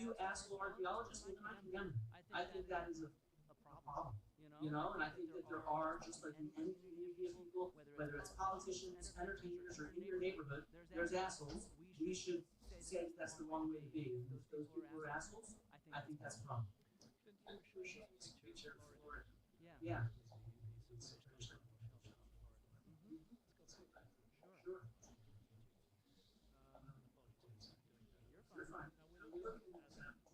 you asshole archaeologists, well, then I condemn them. I think that is a problem. You know, and I think that there are, just like in any community of people, whether it's politicians, entertainers, or in your neighborhood, there's assholes. We should say that's the wrong way to be. And if those people are assholes, I think that's wrong. Yeah. Sure. You're fine. We look at an example.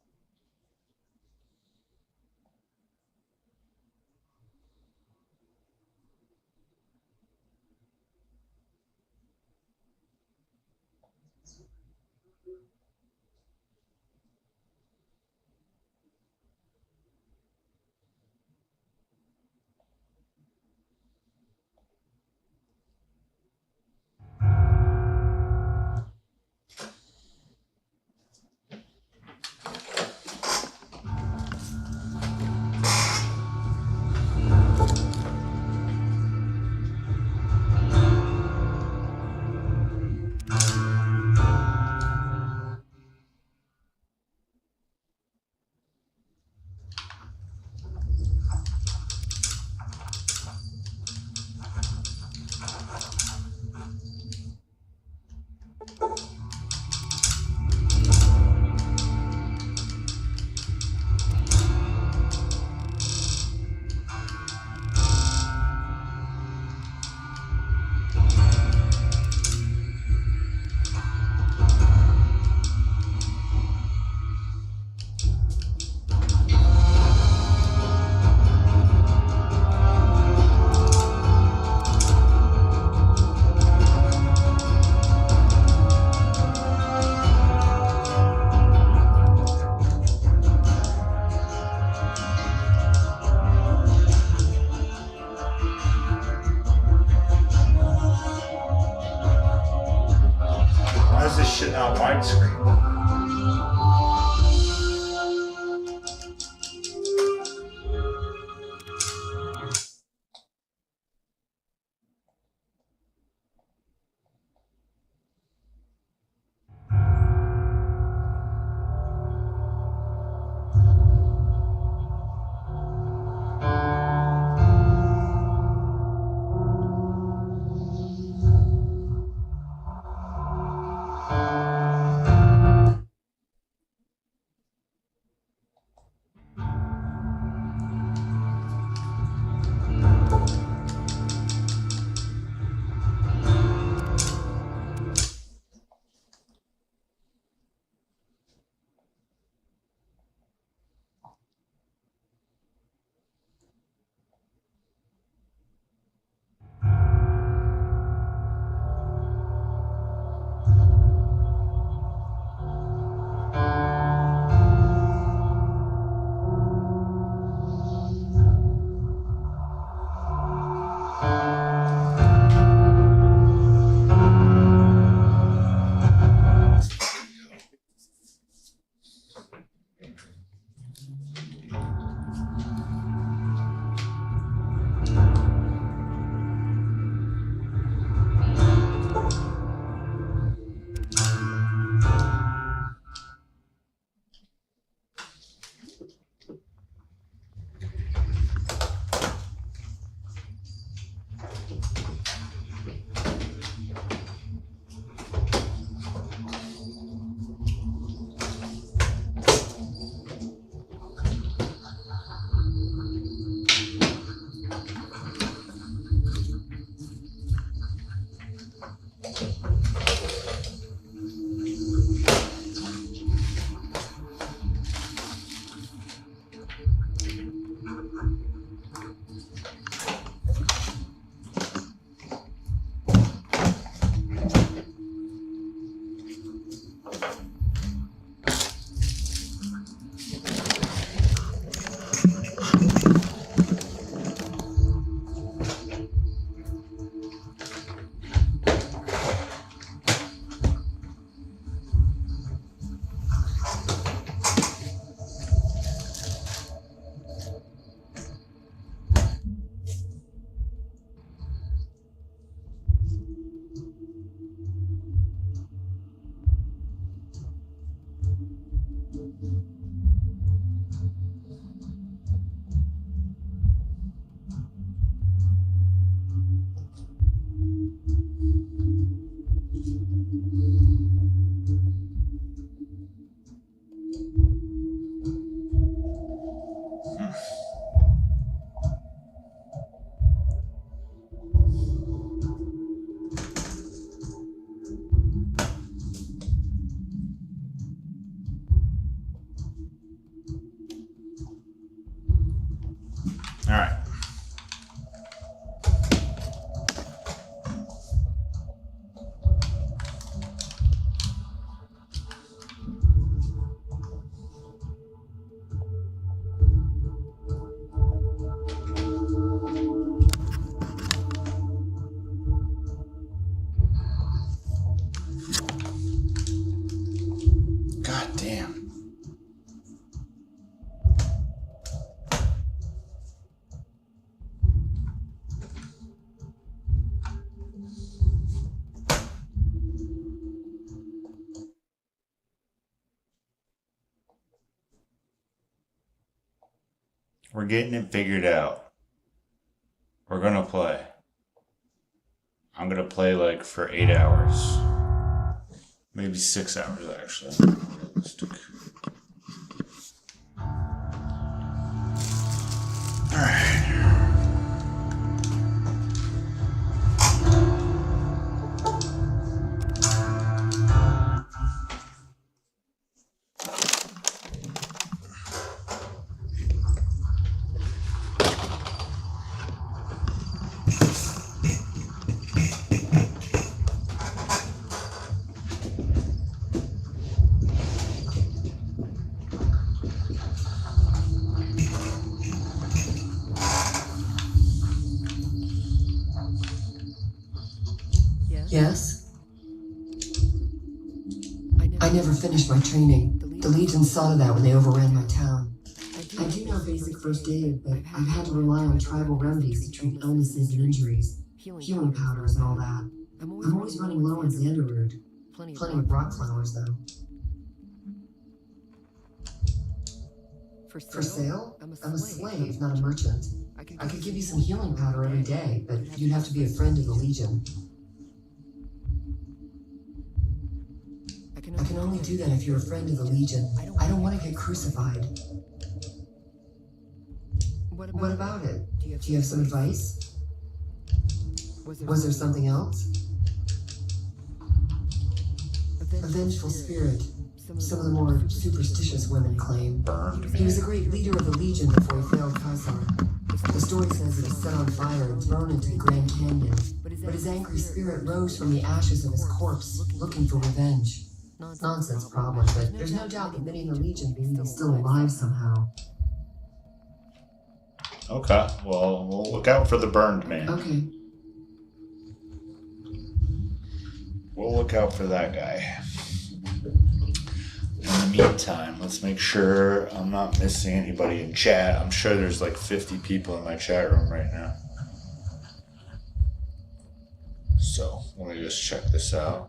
We're getting it figured out. We're gonna play. I'm gonna play like for 8 hours. Maybe 6 hours actually. Realistic. Alright. Yes? I never finished my training. The Legion saw to that when they overran my town. I do know basic first aid, but I've had to rely on tribal remedies to treat illnesses and injuries, healing powders and all that. I'm always running low on Xanderroot. Plenty of rock flowers, though. For sale? I'm a slave, not a merchant. I could give you some healing powder every day, but you'd have to be a friend of the Legion. I can only do that if you're a friend of the Legion. I don't want to get crucified. What about it? Do you have some advice? Was there something else? A vengeful spirit. Some of the more superstitious women claim. He was a great leader of the Legion before he failed Khazar. The story says he was set on fire and thrown into the Grand Canyon. But his angry spirit rose from the ashes of his corpse, looking for revenge. Nonsense problem, but there's no doubt that many in the Legion believe he's still alive somehow. Okay, well, we'll look out for the burned man. Okay. We'll look out for that guy. In the meantime, let's make sure I'm not missing anybody in chat. I'm sure there's like 50 people in my chat room right now. So, let me just check this out.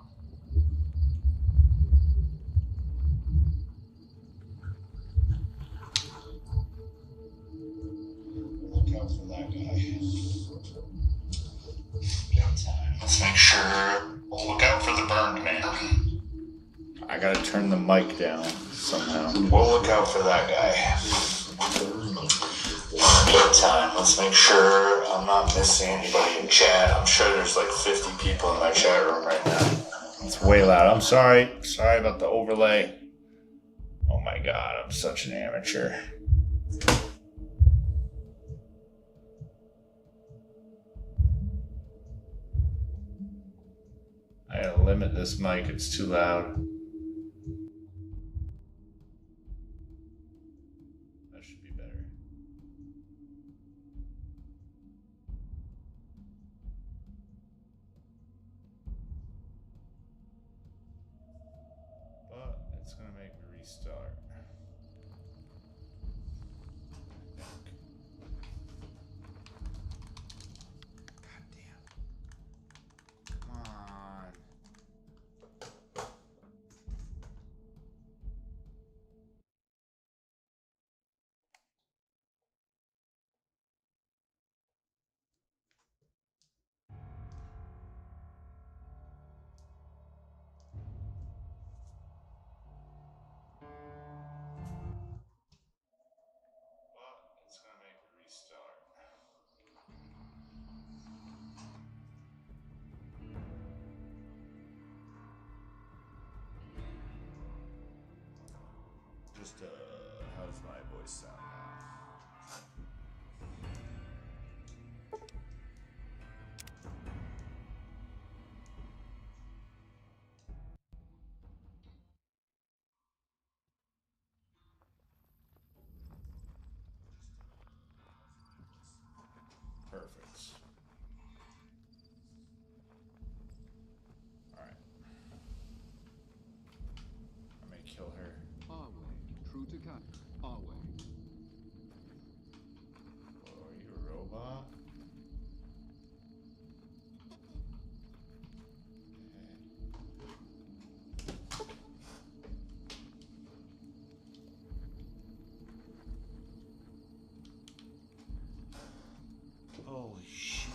Look out for that guy. Meantime, let's make sure we'll look out for the burned man. Okay. I gotta turn the mic down somehow. We'll look out for that guy. In the meantime, let's make sure I'm not missing anybody in chat. I'm sure there's like 50 people in my chat room right now. It's way loud. I'm sorry. Sorry about the overlay. Oh my god, I'm such an amateur. I gotta limit this mic, it's too loud. That should be better. But it's gonna make me restart. God damn. Come on. But it's gonna make me restart. Just how does my voice sound now? Perfect. Alright. I may kill her. Our way, true to cut. Our way. Oh, are you a robot? Holy shit.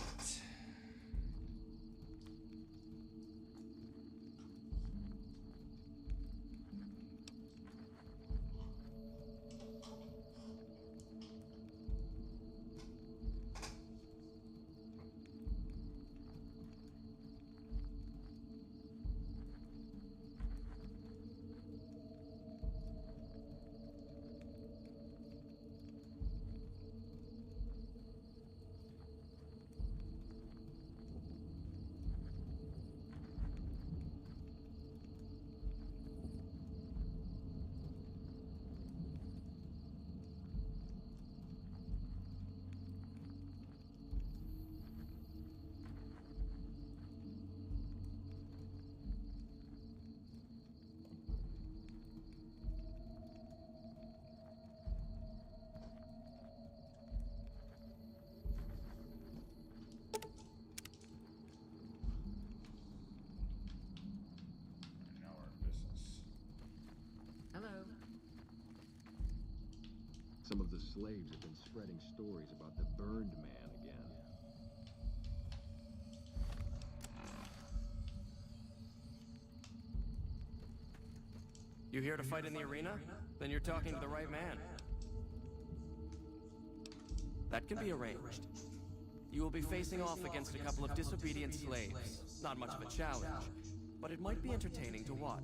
Now we're in business. Hello. Some of the slaves have been spreading stories about the burned man again. You here to fight in the arena? Then you're talking to the right man. That can be arranged. You will be facing off against a couple of disobedient slaves. Not much of a challenge, but it might be entertaining to watch.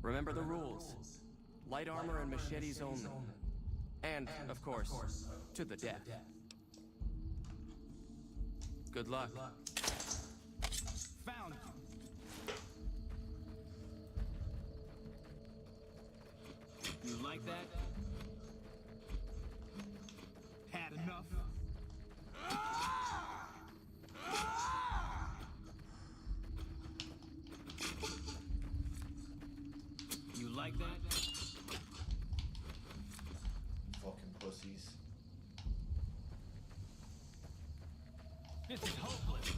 Remember the rules. Light armor and machetes only. And, of course, to the death. Good luck. Found you. You like that? Had enough? You like that? Fucking pussies. This is hopeless.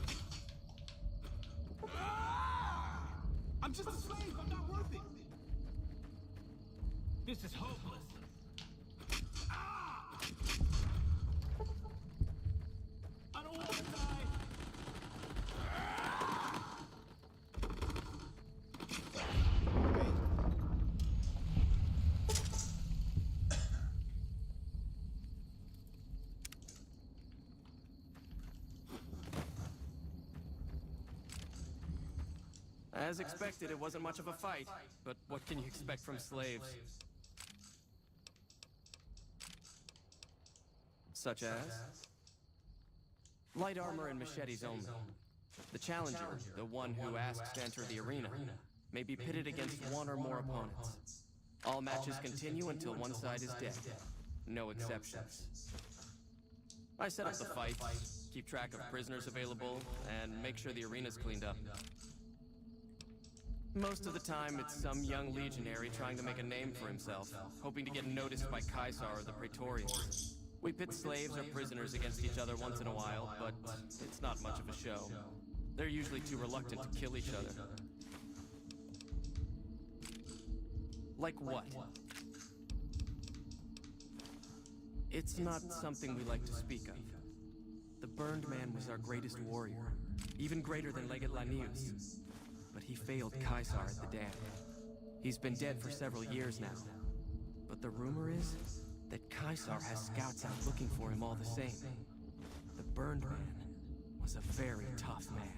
I'm just a slave. I'm not worth it. This is hopeless. I don't want to die. As expected, it wasn't much of a fight, but what can you expect from slaves? Such as? Light armor and machetes only. The challenger, the one who asks to enter the arena, may be pitted against one or more opponents. All matches continue until one side is dead. No exceptions. I set up the fights, keep track of prisoners available, and make sure the arena's cleaned up. Most of the time, it's some young legionary trying to make a name for himself, hoping to get noticed by Caesar or the Praetorians. We pit slaves or prisoners against each other once in a while, but it's not much of a show. They're usually too reluctant to kill each other. Like what? It's not something we like to speak of. The Burned Man was our greatest warrior, even greater than Legate Lanius. But he failed Caesar at the dam. He's been dead for several years now. But the rumor is that Caesar has scouts out looking for him all the same. The Burned Man was a very tough man.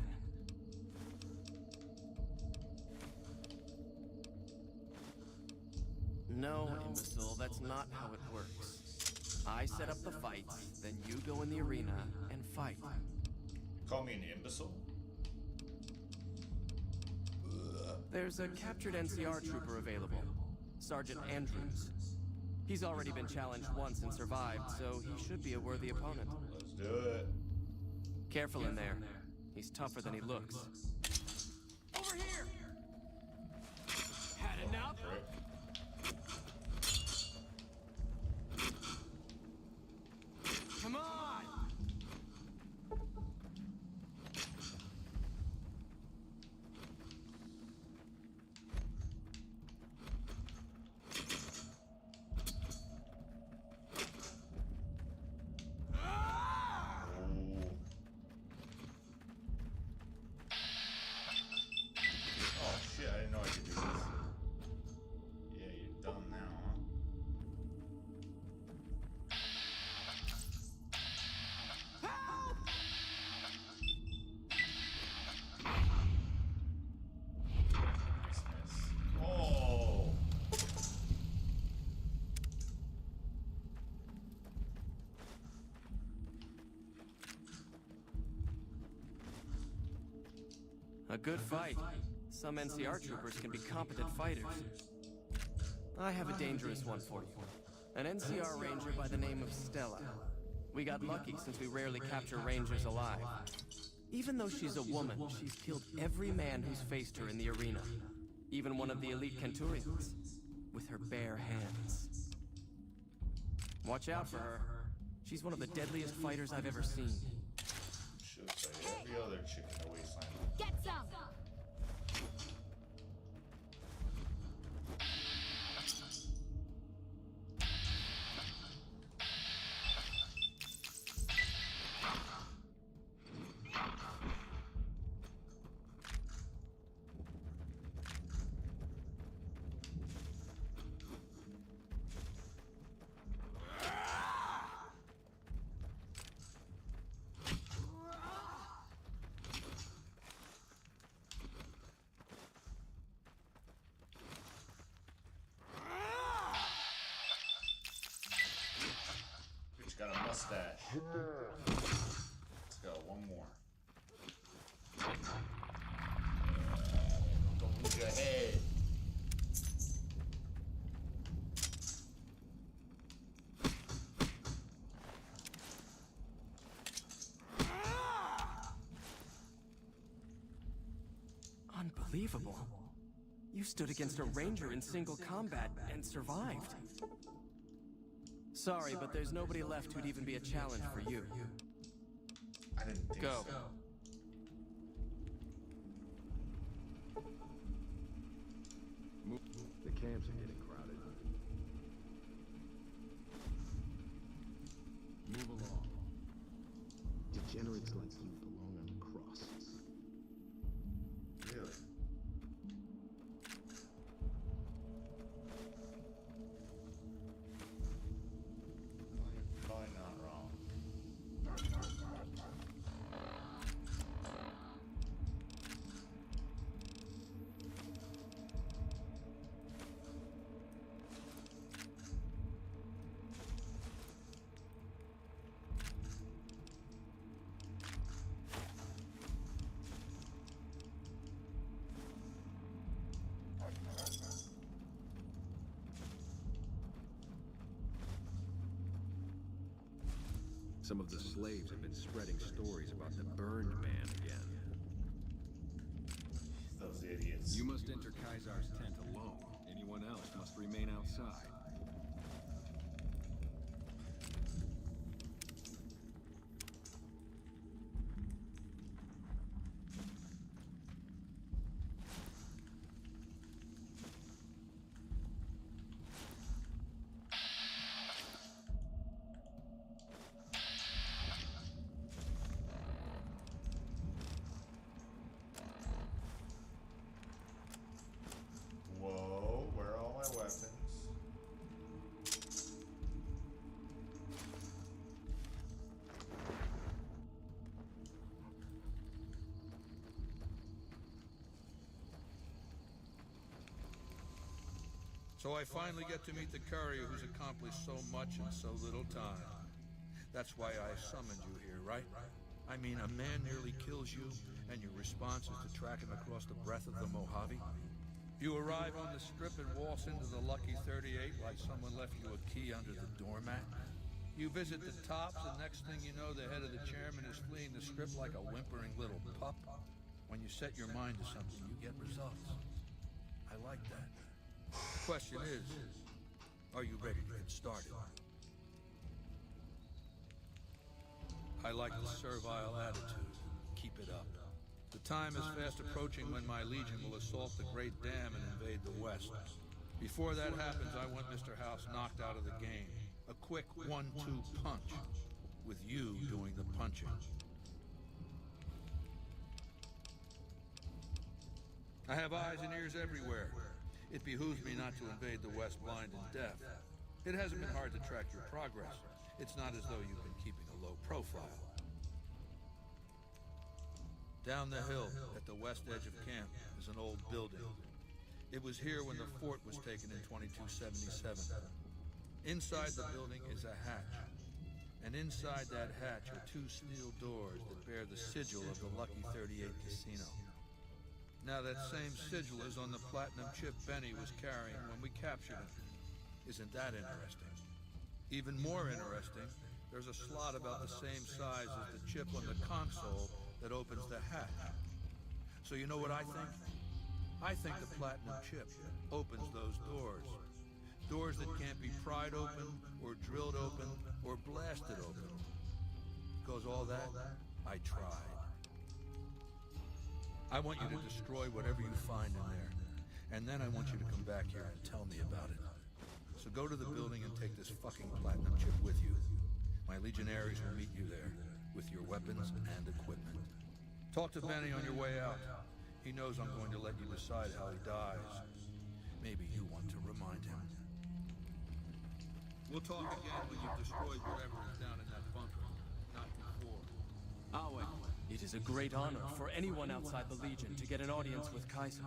No, imbecile, that's not how it works. I set up the fights, then you go in the arena and fight. Call me an imbecile? There's a captured NCR trooper available, Sergeant Andrews. He's already been challenged once and survived, so he should be a worthy opponent. Let's do it. Careful in there. He's tougher than he looks. Over here! Had enough? Right. Come on! A good fight. Some NCR troopers can be competent fighters. I have a dangerous one for you. An NCR ranger by the name of Stella. We got lucky since we rarely capture rangers alive. Even though she's a woman, she's killed every man who's faced her in the arena. Even one of the elite Kenturians. With her bare hands. Watch out for her. She's one of the deadliest fighters I've ever seen. Shoots like every other chick in the wasteland. Get some! Bitch got a mustache. Let's go, one more. Don't lose your head. Unbelievable. You stood against a ranger in single combat and survived. Sorry, but there's nobody left who'd even be a challenge for you. I didn't think Go. so. The camps are getting crowded. Move along. Degenerates like you belong on the cross. Really? You're probably not wrong. Some of the slaves have been spreading stories about the burned man again. Those idiots. You must enter Kaisar's tent alone. Anyone else must remain outside. Whoa, where are all my weapons? So I finally get to meet the courier who's accomplished so much in so little time. That's why I summoned you here, right? I mean, a man nearly kills you, and your response is to track him across the breadth of the Mojave? You arrive on the strip and waltz into the Lucky 38 like someone left you a key under the doormat. You visit the tops, and next thing you know, the head of the chairman is fleeing the strip like a whimpering little pup. When you set your mind to something, you get results. I like that. The question is, are you ready to get started? I like the servile attitude. Keep it up. The time is fast approaching when my legion will assault the Great Dam and invade the West. Before that happens, I want Mr. House knocked out of the game. A quick 1-2 punch, with you doing the punching. I have eyes and ears everywhere. It behooves me not to invade the West blind and deaf. It hasn't been hard to track your progress. It's not as though you've been keeping a low profile. Down the hill, at the west edge of camp, is an old building. It was here when the fort was taken in 2277. Inside the building is a hatch. And inside that hatch are two steel doors that bear the sigil of the Lucky 38 Casino. Now that same sigil is on the platinum chip Benny was carrying when we captured him. Isn't that interesting? Even more interesting, there's a slot about the same size as the chip on the console that opens the hatch. So you know what I think? I think the platinum chip opens those doors. Doors that can't be pried open, or drilled open, or blasted open. Because all that, I tried. I want you to destroy whatever you find in there. And then I want you to come back here and tell me about it. So go to the building and take this fucking platinum chip with you. My legionaries will meet you there, with your weapons and equipment. Talk to Benny on your way out. He knows I'm going to let you decide how he dies. Maybe you want to remind him. We'll talk again when you've destroyed whatever is down in that bunker. Not before. Awe, it is a great honor for anyone outside the Legion to get an audience with Kaiser.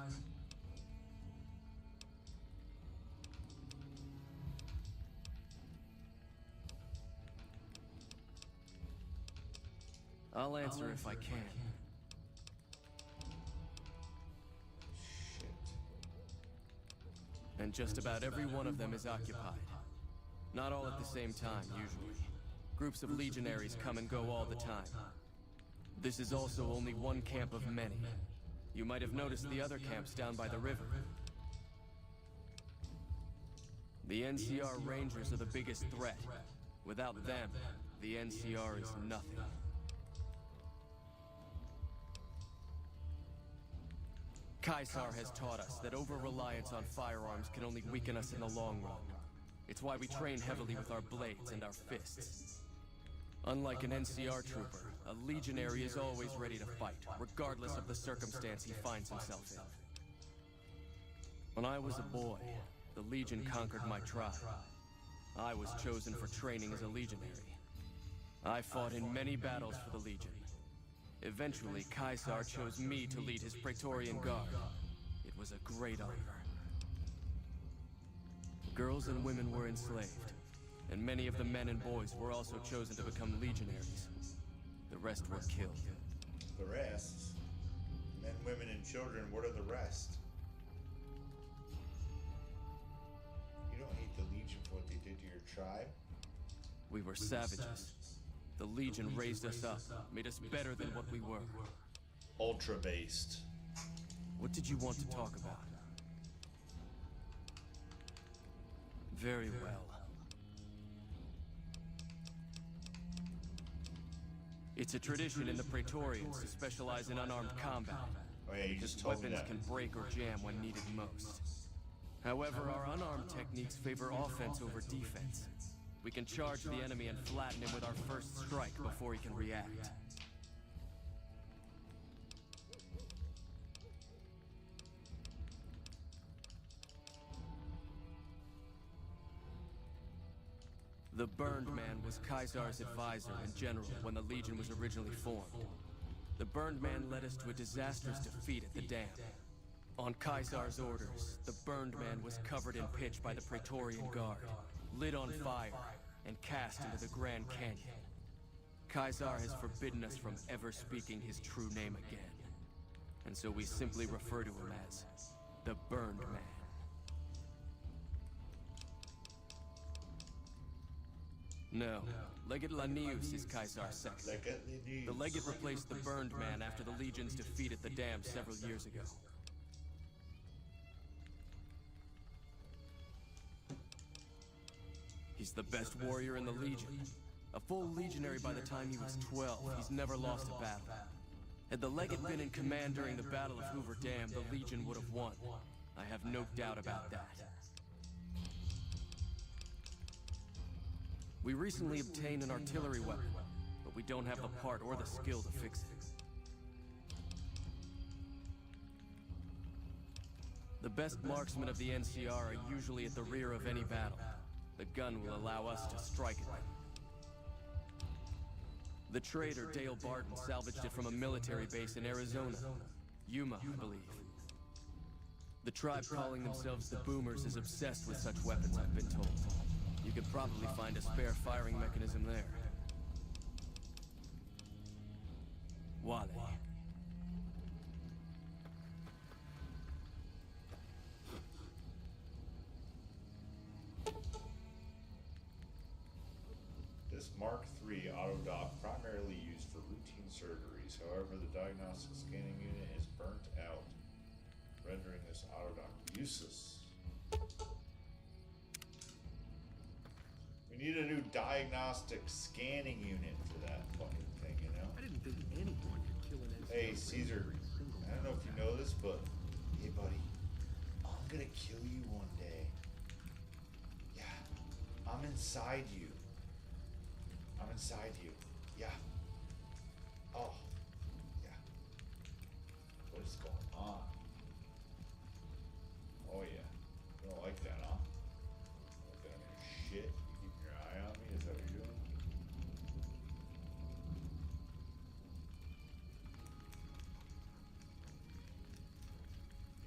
I'll answer if I can. Shit. And just about every one of them is occupied. Not all at the same time, usually. Groups of legionaries come and go all the time. This is also only one camp of many. You might have noticed the other camps down by the river. The NCR Rangers are the biggest threat. Without them, the NCR is nothing. Kaisar has taught us that over-reliance on firearms can only weaken us in the long run. It's why we train heavily with our blades and our fists. Unlike an NCR trooper, a legionary is always ready to fight, regardless of the circumstance he finds himself in. When I was a boy, the Legion conquered my tribe. I was chosen for training as a legionary. I fought in many battles for the Legion. Eventually, Kaisar chose me to lead his Praetorian Guard. It was a great honor. Girls and women were enslaved, and many of the men and boys were also chosen to become legionaries. The rest were killed. The rest? Men, women, and children, what are the rest? You don't hate the Legion for what they did to your tribe? We were savages. The Legion raised us up, made us better than what we were. Ultra-based. What did you want to talk about? Very well. It's a tradition in the Praetorians to specialize in unarmed combat. Oh yeah, you just told me Weapons that. can break or jam when needed most. However, our unarmed techniques favor offense over defense. We can charge the enemy and flatten him with our first strike before he can react. The Burned Man was Kaisar's advisor and general when the Legion was originally formed. The Burned Man led us to a disastrous defeat at the dam. On Kaisar's orders, the Burned Man was covered in pitch by the Praetorian Guard, lit on fire, and cast into the Grand Canyon. Kaisar has forbidden us from ever speaking his true name again. And so we simply refer to him as the Burned Man. No, Legate Lanius is Kaisar's second. The Legate replaced the Burned Man after the Legion's defeat at the dam several years ago. He's the best warrior in the Legion. A full legionary by the time he was 12, he's never lost a battle. Had the Legate been in command during the Battle of Hoover Dam, the Legion would have won. I have no doubt about that. We recently obtained an artillery weapon, but we don't have the part or the skill to fix it. The best marksmen of the NCR are usually at the rear of any battle. The gun will allow us to strike at them. The trader Dale Barton salvaged it from a military base in Arizona. Yuma, I believe. The tribe calling themselves the Boomers is obsessed with such weapons, I've been told. You could probably find a spare firing mechanism there. Wale. This Mark III autodoc primarily used for routine surgeries. However, the diagnostic scanning unit is burnt out, rendering this autodoc useless. We need a new diagnostic scanning unit for that fucking thing, you know? I didn't think anyone could kill an NCO Hey, Caesar, I don't know if you know this, but hey, buddy, I'm gonna kill you one day. Yeah, I'm inside you. I'm inside you. Yeah. Oh, yeah. What is going on? Oh, yeah. You don't like that, huh? Like that I'm your shit? You keeping your eye on me? Is that what you're doing?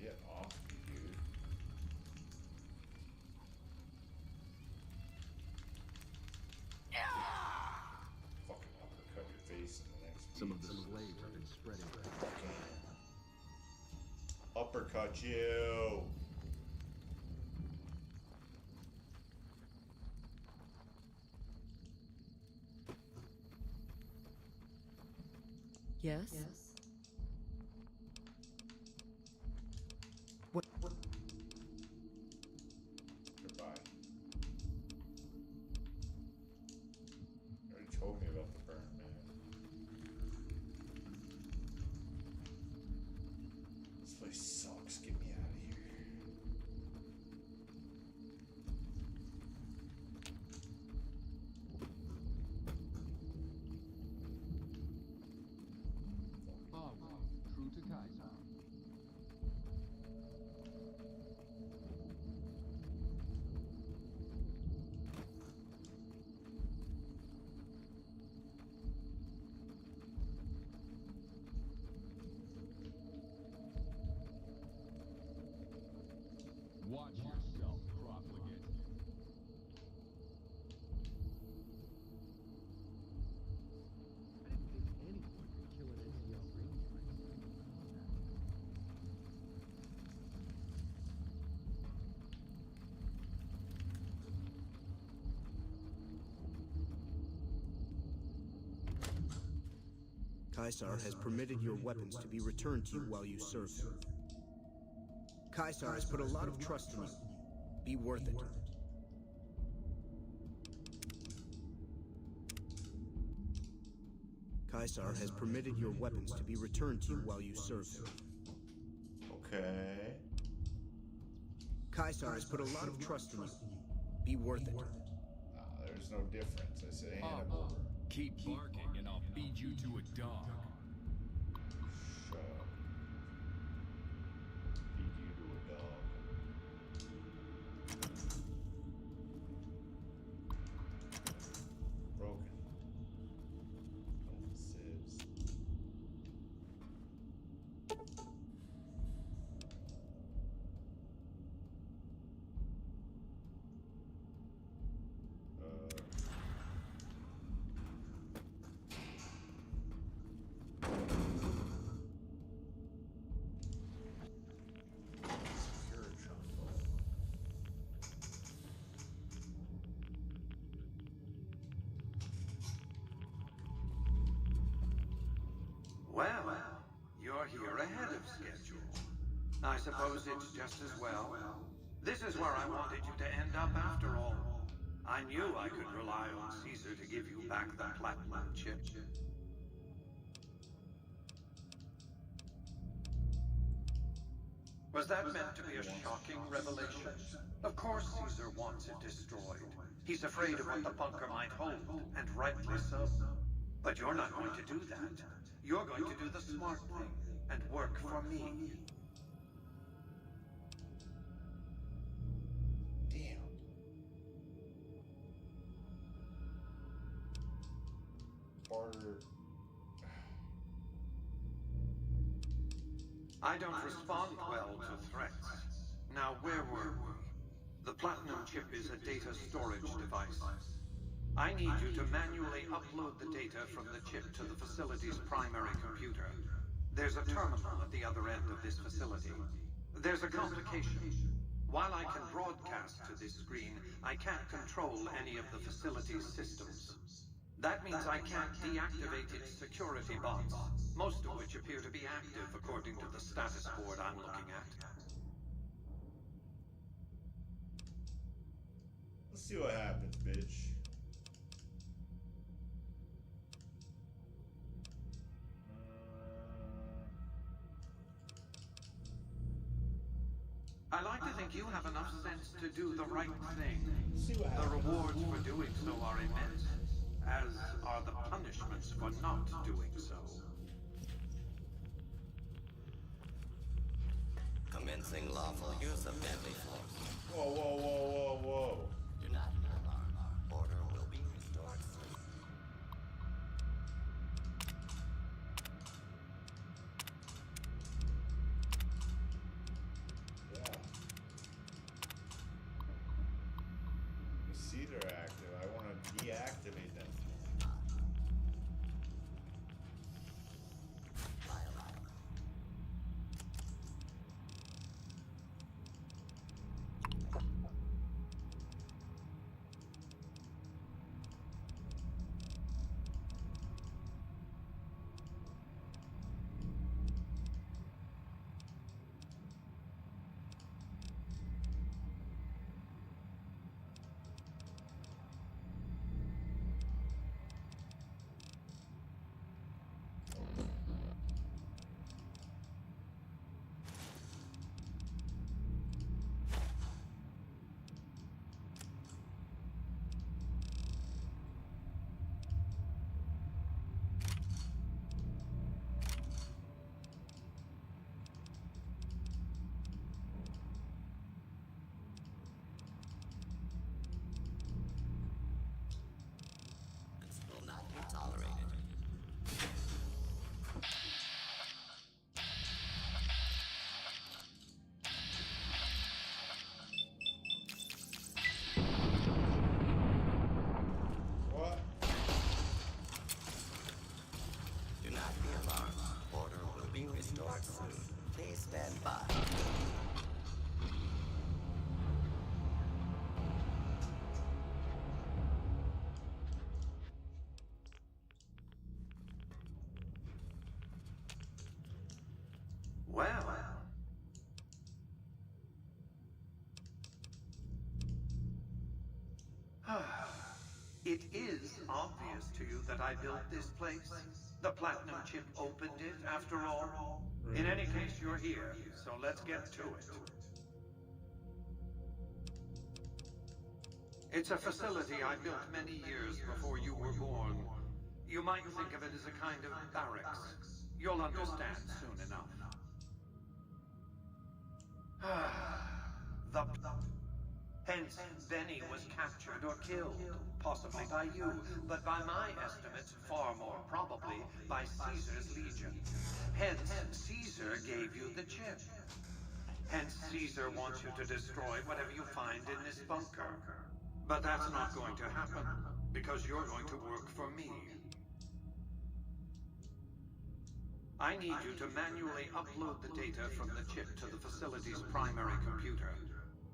Get off me, dude. Fucking uppercut your face in the next Some of beat. the slaves have been spreading. Fucking uppercut you. Yes? What? Goodbye. You already told me about the burn, man. This place sucks. Get me out of here. Always true to Kaiser. Watch yourself, profligate. I didn't think anyone could kill an NCO ranger. Caesar has permitted your weapons to be returned to you while you serve him. Caesar has put a lot of trust in you. Be worth it. Caesar has permitted your weapons to be returned to you while you serve him. Okay. Caesar has put a lot of trust in you. Be worth it. Nah, there's no difference. I said hand him over. Keep barking and I'll feed you to a dog. Shut up. Feed you to a dog. Broken. Both sieves. Secure jungle. Well, you're here ahead of schedule. I suppose it's just as well. This is where I wanted you to end up after all. I knew I could rely on Caesar to give you back the platinum chip. Was that meant to be a shocking revelation? Of course Caesar wants it destroyed. He's afraid of what the bunker might hold, and rightly so. But you're not going to do that. You're going to do the smart thing, and work for me. Damn. Barter. I don't respond well to threats. Now, where were we? The platinum chip is a data storage device. I need you to manually upload the data from the chip to the facility's primary computer. There's a terminal at the other end of this facility. There's a complication. While I can broadcast to this screen, I can't control any of the facility's systems. That means I can't deactivate its security bots, most of which appear to be active according to the status board I'm looking at. Let's see what happens, bitch. I like to think you have enough sense to do the right thing. See what The happens. rewards for doing so are immense, as are the punishments for not doing so. Commencing lawful use of deadly force. Whoa, whoa, whoa, whoa, whoa. Do not alarm. Order will be restored soon. Yeah. You see they're active. I want to deactivate them. This will not be tolerated. What? Do not be alarmed. Order will be restored soon. Please stand by. Well, it is obvious to you that I built this place. The platinum chip opened it, after all. In any case, you're here, so let's get to it. It's a facility I built many years before you were born. You might think of it as a kind of barracks. You'll understand soon enough. Hence, Benny was captured or killed, possibly by you, but by my estimates, far more probably by Caesar's legion. Hence, Caesar gave you the chip. Hence, Caesar wants you to destroy whatever you find in this bunker. But that's not going to happen, because you're going to work for me. I need you to manually upload the data from the chip to the facility's primary computer.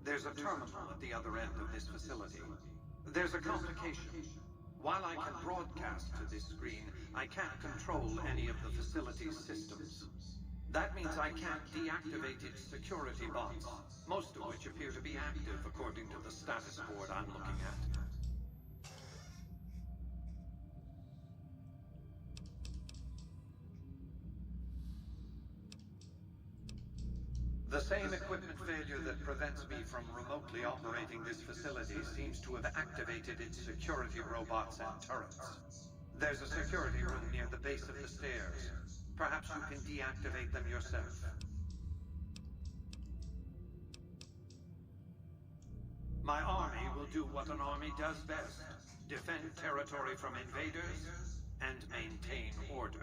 There's a terminal at the other end of this facility. There's a complication. While I can broadcast to this screen, I can't control any of the facility's systems. That means I can't deactivate its security bots, most of which appear to be active according to the status board I'm looking at. The same equipment failure that prevents me from remotely operating this facility seems to have activated its security robots and turrets. There's a security room near the base of the stairs. Perhaps you can deactivate them yourself. My army will do what an army does best: defend territory from invaders and maintain order.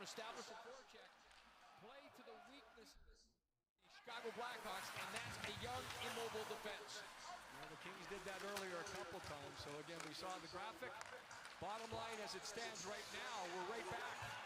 and establish a forecheck. Play to the weakness of the Chicago Blackhawks, and that's a young, immobile defense. Well, the Kings did that earlier a couple times, so again, we saw the graphic. Bottom line, as it stands right now, we're right back